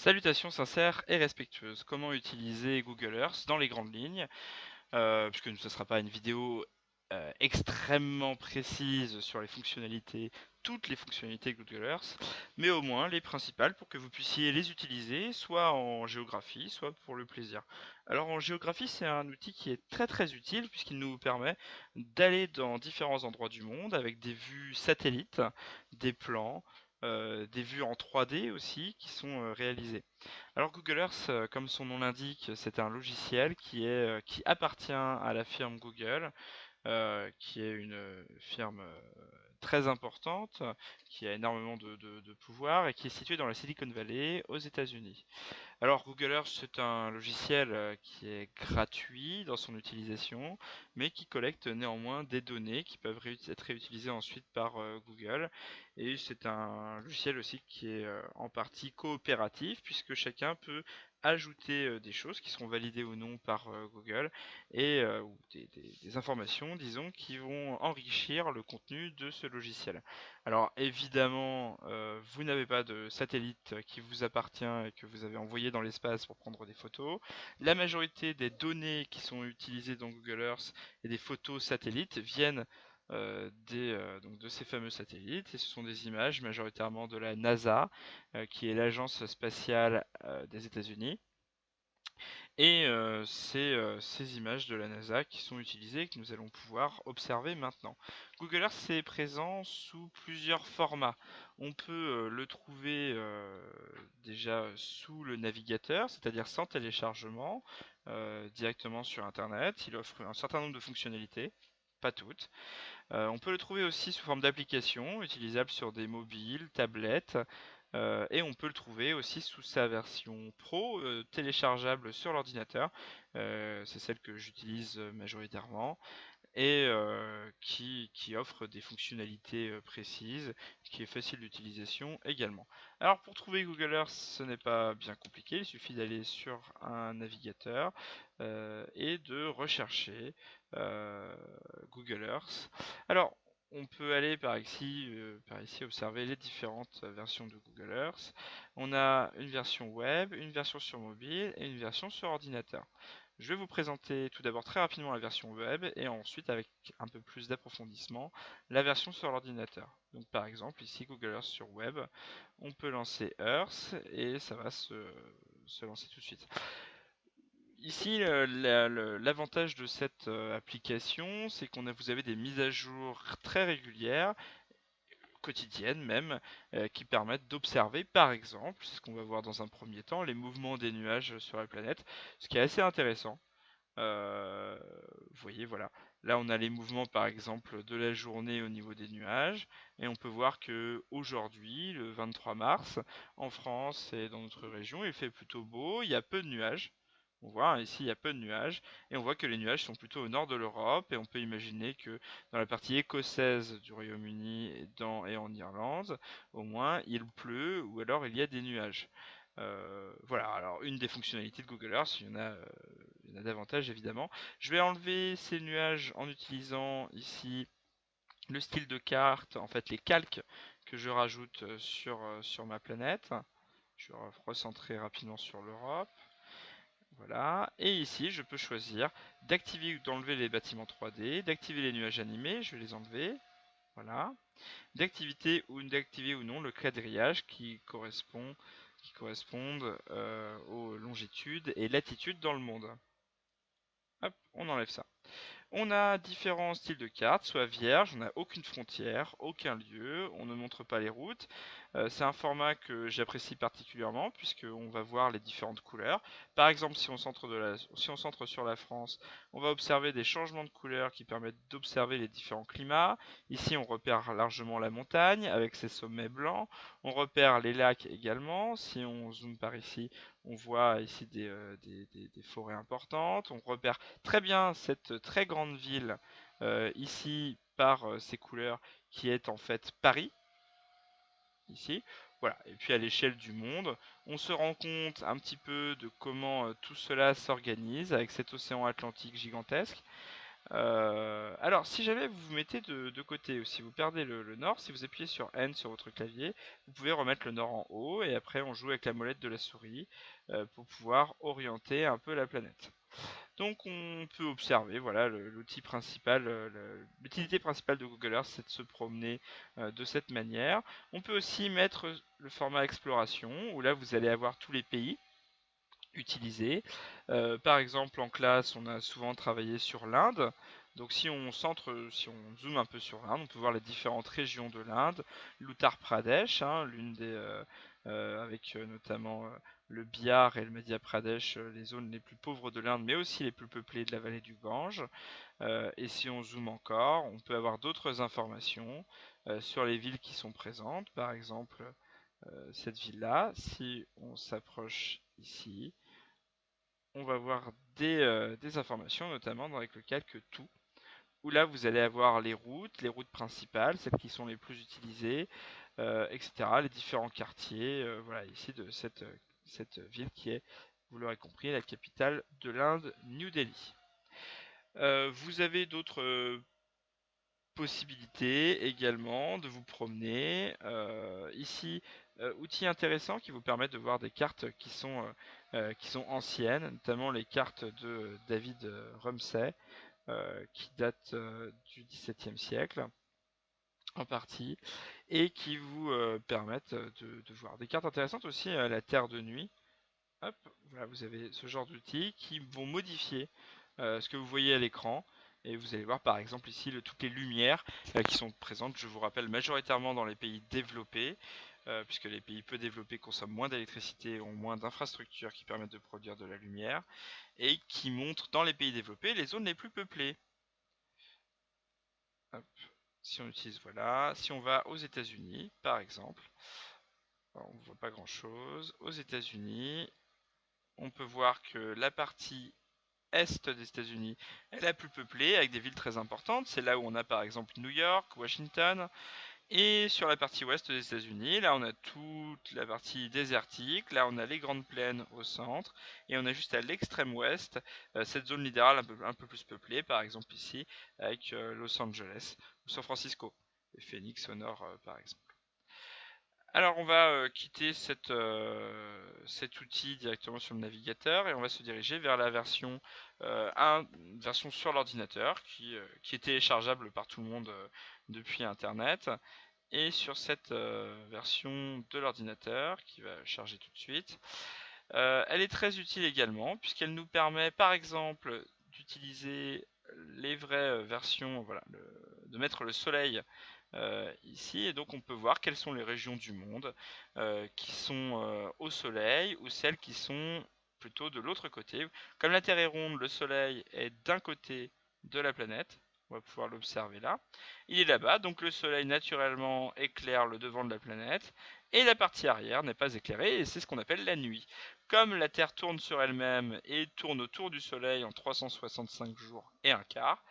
Salutations sincères et respectueuses. Comment utiliser Google Earth dans les grandes lignes, puisque ce ne sera pas une vidéo extrêmement précise sur les fonctionnalités, toutes les fonctionnalités Google Earth, mais au moins les principales pour que vous puissiez les utiliser, soit en géographie, soit pour le plaisir. Alors en géographie, c'est un outil qui est très utile puisqu'il nous permet d'aller dans différents endroits du monde avec des vues satellites, des plans, des vues en 3D aussi qui sont réalisées. Alors Google Earth, comme son nom l'indique, c'est un logiciel qui appartient à la firme Google, qui est une firme très importante, qui a énormément de pouvoir et qui est située dans la Silicon Valley aux États-Unis. Alors Google Earth, c'est un logiciel qui est gratuit dans son utilisation, mais qui collecte néanmoins des données qui peuvent être réutilisées ensuite par Google. Et c'est un logiciel aussi qui est en partie coopératif, puisque chacun peut ajouter des choses qui seront validées ou non par Google, ou des informations, disons, qui vont enrichir le contenu de ce logiciel. Alors évidemment, vous n'avez pas de satellite qui vous appartient et que vous avez envoyé dans l'espace pour prendre des photos. La majorité des données qui sont utilisées dans Google Earth et des photos satellites viennent donc de ces fameux satellites, et ce sont des images majoritairement de la NASA, qui est l'agence spatiale des États-Unis. Et c'est ces images de la NASA qui sont utilisées et que nous allons pouvoir observer maintenant. Google Earth est présent sous plusieurs formats. On peut le trouver déjà sous le navigateur, c'est-à-dire sans téléchargement, directement sur Internet. Il offre un certain nombre de fonctionnalités, pas toutes. On peut le trouver aussi sous forme d'application, utilisable sur des mobiles, tablettes, et on peut le trouver aussi sous sa version pro, téléchargeable sur l'ordinateur. C'est celle que j'utilise majoritairement et qui offre des fonctionnalités précises, qui est facile d'utilisation également. Alors pour trouver Google Earth, ce n'est pas bien compliqué, il suffit d'aller sur un navigateur et de rechercher euh, Google Earth. Alors on peut aller par ici observer les différentes versions de Google Earth. On a une version web, une version sur mobile et une version sur ordinateur. Je vais vous présenter tout d'abord très rapidement la version web et ensuite avec un peu plus d'approfondissement la version sur l'ordinateur. Donc par exemple ici Google Earth sur web, on peut lancer Earth et ça va se lancer tout de suite. Ici l'avantage de cette application, c'est vous avez des mises à jour très régulières, quotidiennes même, qui permettent d'observer par exemple, c'est ce qu'on va voir dans un premier temps, les mouvements des nuages sur la planète, ce qui est assez intéressant. Vous voyez, voilà. Là, on a les mouvements, par exemple, de la journée au niveau des nuages. Et on peut voir que aujourd'hui, le 23 mars, en France et dans notre région, il fait plutôt beau. Il y a peu de nuages. On voit hein, ici, il y a peu de nuages. Et on voit que les nuages sont plutôt au nord de l'Europe. Et on peut imaginer que dans la partie écossaise du Royaume-Uni et en Irlande, au moins, il pleut ou alors il y a des nuages. Voilà, alors une des fonctionnalités de Google Earth, il y en a davantage évidemment. Je vais enlever ces nuages en utilisant ici le style de carte, en fait les calques que je rajoute sur ma planète. Je vais recentrer rapidement sur l'Europe. Voilà, et ici je peux choisir d'activer ou d'enlever les bâtiments 3D, d'activer les nuages animés, je vais les enlever. Voilà, d'activer ou non le quadrillage qui correspondent aux longitudes et latitudes dans le monde. Hop, on enlève ça. On a différents styles de cartes, soit vierge, on n'a aucune frontière, aucun lieu, on ne montre pas les routes. C'est un format que j'apprécie particulièrement puisqu'on va voir les différentes couleurs. Par exemple, si on centre sur la France, on va observer des changements de couleurs qui permettent d'observer les différents climats. Ici, on repère largement la montagne avec ses sommets blancs. On repère les lacs également. Si on zoome par ici, on voit ici des forêts importantes. On repère très bien cette très grande ville ici par ses couleurs qui est en fait Paris, ici. Voilà. Et puis à l'échelle du monde, on se rend compte un petit peu de comment tout cela s'organise avec cet océan Atlantique gigantesque. Alors, si jamais vous vous mettez de côté ou si vous perdez le nord, si vous appuyez sur N sur votre clavier, vous pouvez remettre le nord en haut et après on joue avec la molette de la souris pour pouvoir orienter un peu la planète. Donc on peut observer, voilà, l'outil principal, l'utilité principale de Google Earth, c'est de se promener de cette manière. On peut aussi mettre le format exploration, où là vous allez avoir tous les pays utilisés. Par exemple, en classe, on a souvent travaillé sur l'Inde. Donc si on zoome un peu sur l'Inde, on peut voir les différentes régions de l'Inde. L'Uttar Pradesh, hein, l'une des, avec notamment le Bihar et le Madhya Pradesh, les zones les plus pauvres de l'Inde, mais aussi les plus peuplées de la vallée du Gange. Et si on zoome encore, on peut avoir d'autres informations sur les villes qui sont présentes. Par exemple, cette ville-là, si on s'approche ici, on va voir des informations, notamment avec le calque tout, où là vous allez avoir les routes principales, celles qui sont les plus utilisées, etc., les différents quartiers, voilà, ici de cette ville qui est, vous l'aurez compris, la capitale de l'Inde, New Delhi. Vous avez d'autres possibilité également de vous promener. Ici, outils intéressants qui vous permettent de voir des cartes qui sont anciennes, notamment les cartes de David Rumsey, qui datent du XVIIe siècle en partie, et qui vous permettent de voir des cartes intéressantes aussi, la Terre de nuit. Hop, voilà, vous avez ce genre d'outils qui vont modifier ce que vous voyez à l'écran. Et vous allez voir par exemple ici toutes les lumières qui sont présentes, je vous rappelle, majoritairement dans les pays développés, puisque les pays peu développés consomment moins d'électricité, ont moins d'infrastructures qui permettent de produire de la lumière, et qui montrent dans les pays développés les zones les plus peuplées. Hop. Si on utilise, voilà, si on va aux États-Unis par exemple, alors, on ne voit pas grand chose. Aux États-Unis, on peut voir que la partie est des États-Unis est la plus peuplée, avec des villes très importantes. C'est là où on a par exemple New York, Washington. Et sur la partie ouest des États-Unis, là on a toute la partie désertique, là on a les grandes plaines au centre, et on a juste à l'extrême ouest cette zone littorale un peu plus peuplée, par exemple ici avec Los Angeles ou San Francisco, et Phoenix au nord par exemple. Alors on va quitter cet outil directement sur le navigateur et on va se diriger vers la version, version sur l'ordinateur qui est téléchargeable par tout le monde depuis Internet. Et sur cette version de l'ordinateur qui va charger tout de suite, elle est très utile également puisqu'elle nous permet par exemple d'utiliser les vraies versions, voilà, de mettre le soleil ici, et donc on peut voir quelles sont les régions du monde qui sont au soleil ou celles qui sont plutôt de l'autre côté. Comme la Terre est ronde, le soleil est d'un côté de la planète, on va pouvoir l'observer là. Il est là-bas, donc le soleil naturellement éclaire le devant de la planète et la partie arrière n'est pas éclairée et c'est ce qu'on appelle la nuit. Comme la Terre tourne sur elle-même et tourne autour du soleil en 365 jours et un quart,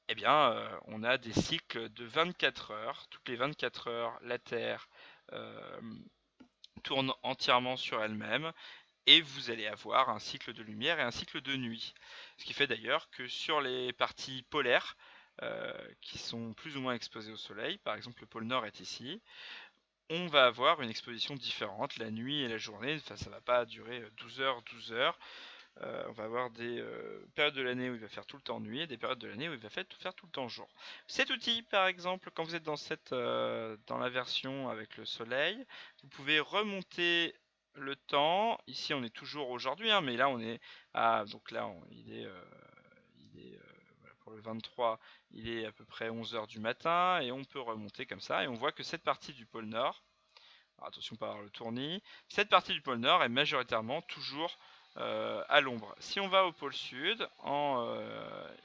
eh bien, on a des cycles de 24 heures. Toutes les 24 heures, la Terre euh, tourne entièrement sur elle-même et vous allez avoir un cycle de lumière et un cycle de nuit. Ce qui fait d'ailleurs que sur les parties polaires, qui sont plus ou moins exposées au soleil, par exemple le pôle Nord est ici, on va avoir une exposition différente la nuit et la journée. Enfin, ça ne va pas durer 12 heures, 12 heures. On va avoir des périodes de l'année où il va faire tout le temps nuit et des périodes de l'année où il va faire tout le temps jour. Cet outil, par exemple, quand vous êtes dans la version avec le soleil, vous pouvez remonter le temps. Ici, on est toujours aujourd'hui, hein, mais là, on est à... Donc là, voilà, pour le 23, il est à peu près 11 heures du matin, et on peut remonter comme ça, et on voit que cette partie du pôle Nord, alors attention pas avoir le tournis, cette partie du pôle Nord est majoritairement toujours à l'ombre. Si on va au pôle Sud,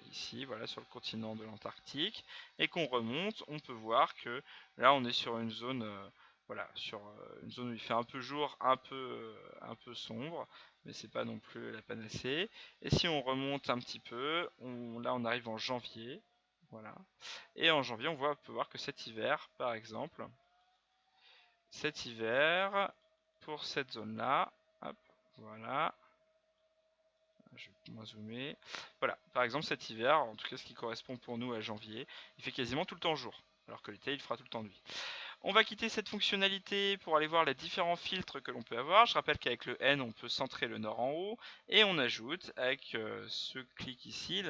ici, voilà, sur le continent de l'Antarctique, et qu'on remonte, on peut voir que là, on est sur une zone, voilà, sur une zone où il fait un peu jour, un peu sombre, mais c'est pas non plus la panacée. Et si on remonte un petit peu, là, on arrive en janvier, voilà. Et en janvier, on peut voir que cet hiver, par exemple, cet hiver, pour cette zone-là, hop, voilà, Je vais moins zoomer. Voilà, par exemple cet hiver, en tout cas ce qui correspond pour nous à janvier, il fait quasiment tout le temps jour, alors que l'été il fera tout le temps nuit. On va quitter cette fonctionnalité pour aller voir les différents filtres que l'on peut avoir. Je rappelle qu'avec le N, on peut centrer le nord en haut. Et on ajoute, avec ce clic ici,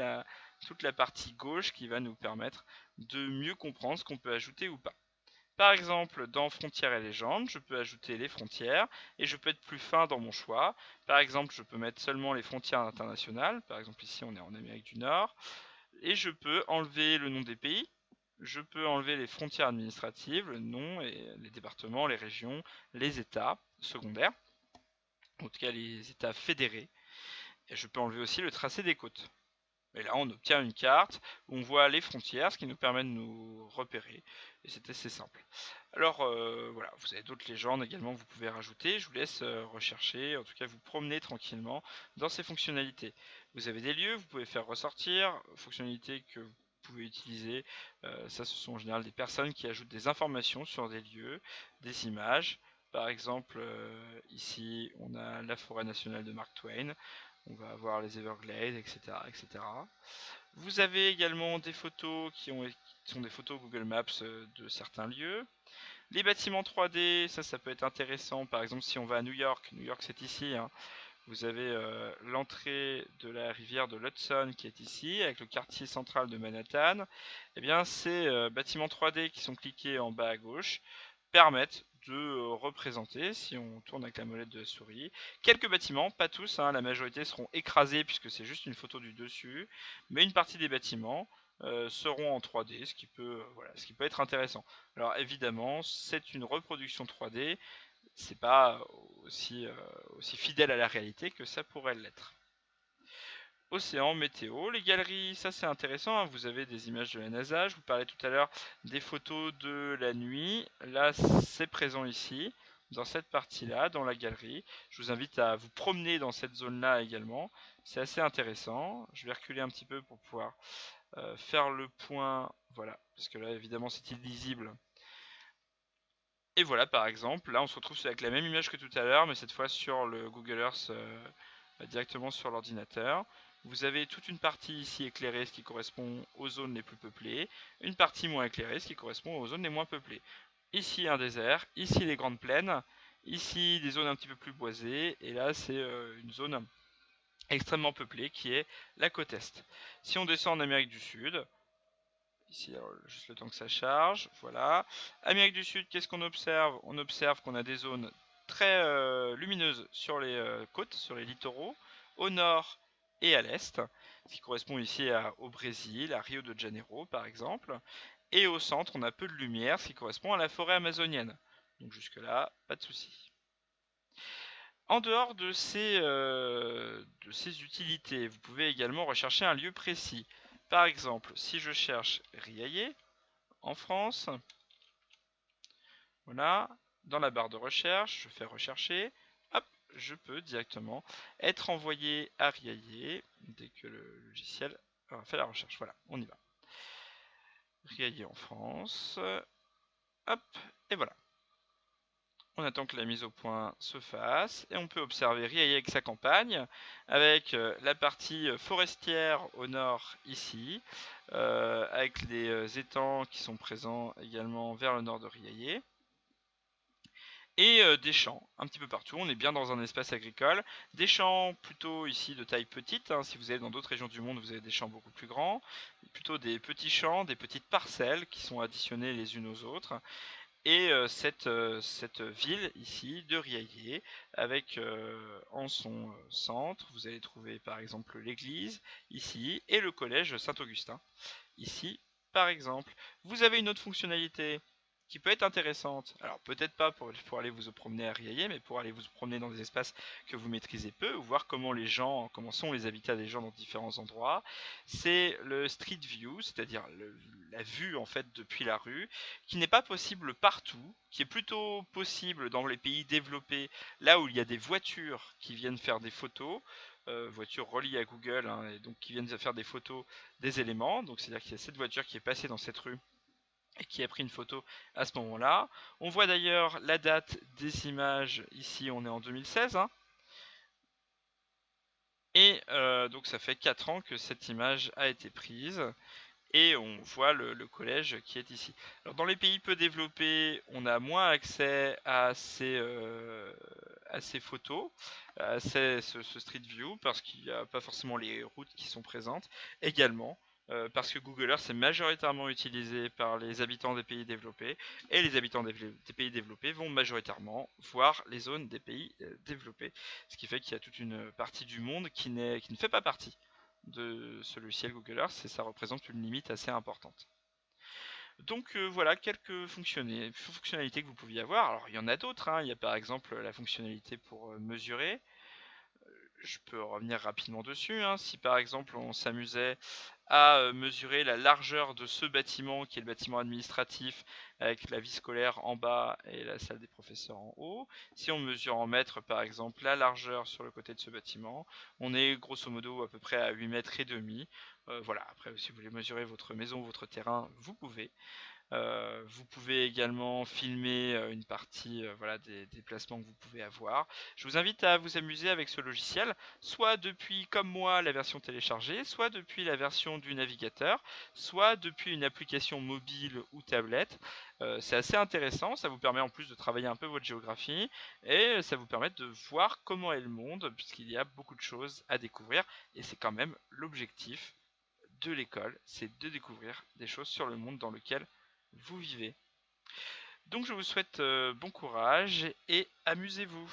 toute la partie gauche qui va nous permettre de mieux comprendre ce qu'on peut ajouter ou pas. Par exemple, dans Frontières et légendes, je peux ajouter les frontières et je peux être plus fin dans mon choix. Par exemple, je peux mettre seulement les frontières internationales. Par exemple, ici, on est en Amérique du Nord. Et je peux enlever le nom des pays. Je peux enlever les frontières administratives, le nom, et les départements, les régions, les États secondaires. En tout cas, les États fédérés. Et je peux enlever aussi le tracé des côtes. Et là, on obtient une carte où on voit les frontières, ce qui nous permet de nous repérer. Et c'est assez simple. Alors, voilà, vous avez d'autres légendes également que vous pouvez rajouter. Je vous laisse rechercher, en tout cas vous promener tranquillement dans ces fonctionnalités. Vous avez des lieux, vous pouvez faire ressortir, fonctionnalités que vous pouvez utiliser. Ça, ce sont en général des personnes qui ajoutent des informations sur des lieux, des images. Par exemple, ici, on a la forêt nationale de Mark Twain. On va avoir les Everglades, etc., etc. Vous avez également des photos qui sont des photos Google Maps de certains lieux. Les bâtiments 3D, ça peut être intéressant. Par exemple, si on va à New York c'est ici, hein, vous avez l'entrée de la rivière de l'Hudson qui est ici, avec le quartier central de Manhattan. Eh bien, ces bâtiments 3D qui sont cliqués en bas à gauche permettent de représenter, si on tourne avec la molette de la souris, quelques bâtiments, pas tous, hein, la majorité seront écrasés puisque c'est juste une photo du dessus, mais une partie des bâtiments seront en 3D, ce qui peut être intéressant. Alors évidemment, c'est une reproduction 3D, c'est pas aussi fidèle à la réalité que ça pourrait l'être. Océan, météo, les galeries, ça c'est intéressant, hein. Vous avez des images de la NASA, je vous parlais tout à l'heure des photos de la nuit, là c'est présent ici, dans cette partie-là, dans la galerie. Je vous invite à vous promener dans cette zone-là également, c'est assez intéressant. Je vais reculer un petit peu pour pouvoir faire le point, voilà, parce que là évidemment c'est illisible. Et voilà, par exemple, là on se retrouve avec la même image que tout à l'heure, mais cette fois sur le Google Earth directement sur l'ordinateur. Vous avez toute une partie ici éclairée, ce qui correspond aux zones les plus peuplées, une partie moins éclairée, ce qui correspond aux zones les moins peuplées. Ici un désert, ici les grandes plaines, ici des zones un petit peu plus boisées, et là c'est une zone extrêmement peuplée qui est la côte est. Si on descend en Amérique du Sud, ici, alors, juste le temps que ça charge, voilà. Amérique du Sud, qu'est-ce qu'on observe? On observe qu'on a des zones très lumineuses sur les côtes, sur les littoraux, au nord et à l'est, ce qui correspond ici au Brésil, à Rio de Janeiro par exemple. Et au centre, on a peu de lumière, ce qui correspond à la forêt amazonienne. Donc jusque-là, pas de souci. En dehors de ces utilités, vous pouvez également rechercher un lieu précis. Par exemple, si je cherche Riaillé en France, voilà, dans la barre de recherche, je fais rechercher, hop, je peux directement être envoyé à Riaillé dès que le logiciel aura fait la recherche. Voilà, on y va. Riaillé en France, hop, et voilà. On attend que la mise au point se fasse et on peut observer Riaillé avec sa campagne, avec la partie forestière au nord ici, avec les étangs qui sont présents également vers le nord de Riaillé, et des champs un petit peu partout. On est bien dans un espace agricole, des champs plutôt ici de taille petite, hein. Si vous allez dans d'autres régions du monde, vous avez des champs beaucoup plus grands, plutôt des petits champs, des petites parcelles qui sont additionnées les unes aux autres. Et cette ville ici de Riaillé, avec en son centre, vous allez trouver par exemple l'église ici et le collège Saint-Augustin ici par exemple. Vous avez une autre fonctionnalité qui peut être intéressante, alors peut-être pas pour aller vous promener à Riaillé, mais pour aller vous promener dans des espaces que vous maîtrisez peu, ou voir comment sont les habitats des gens dans différents endroits. C'est le Street View, c'est-à-dire la vue en fait depuis la rue, qui n'est pas possible partout, qui est plutôt possible dans les pays développés, là où il y a des voitures qui viennent faire des photos, voitures reliées à Google, hein, et donc qui viennent faire des photos des éléments. Donc c'est-à-dire qu'il y a cette voiture qui est passée dans cette rue et qui a pris une photo à ce moment-là. On voit d'ailleurs la date des images, ici on est en 2016, hein. Et donc ça fait 4 ans que cette image a été prise. Et on voit le collège qui est ici. Alors, dans les pays peu développés, on a moins accès à ces photos, à ce Street View, parce qu'il n'y a pas forcément les routes qui sont présentes. Également, parce que Google Earth est majoritairement utilisé par les habitants des pays développés, et les habitants des pays développés vont majoritairement voir les zones des pays développés. Ce qui fait qu'il y a toute une partie du monde qui ne fait pas partie de ce logiciel Google Earth, et ça représente une limite assez importante. Donc voilà quelques fonctionnalités que vous pouviez avoir. Alors il y en a d'autres, hein. Il y a par exemple la fonctionnalité pour mesurer. Je peux revenir rapidement dessus, hein. Si par exemple on s'amusait à mesurer la largeur de ce bâtiment qui est le bâtiment administratif avec la vie scolaire en bas et la salle des professeurs en haut. Si on mesure en mètres par exemple la largeur sur le côté de ce bâtiment, on est grosso modo à peu près à 8 mètres et demi. Voilà, après si vous voulez mesurer votre maison, votre terrain, vous pouvez. Vous pouvez également filmer une partie voilà, des déplacements que vous pouvez avoir. Je vous invite à vous amuser avec ce logiciel, soit depuis, comme moi, la version téléchargée, soit depuis la version du navigateur, soit depuis une application mobile ou tablette. C'est assez intéressant, ça vous permet en plus de travailler un peu votre géographie, et ça vous permet de voir comment est le monde, puisqu'il y a beaucoup de choses à découvrir, et c'est quand même l'objectif de l'école, c'est de découvrir des choses sur le monde dans lequel vous vivez. Donc je vous souhaite bon courage et amusez-vous.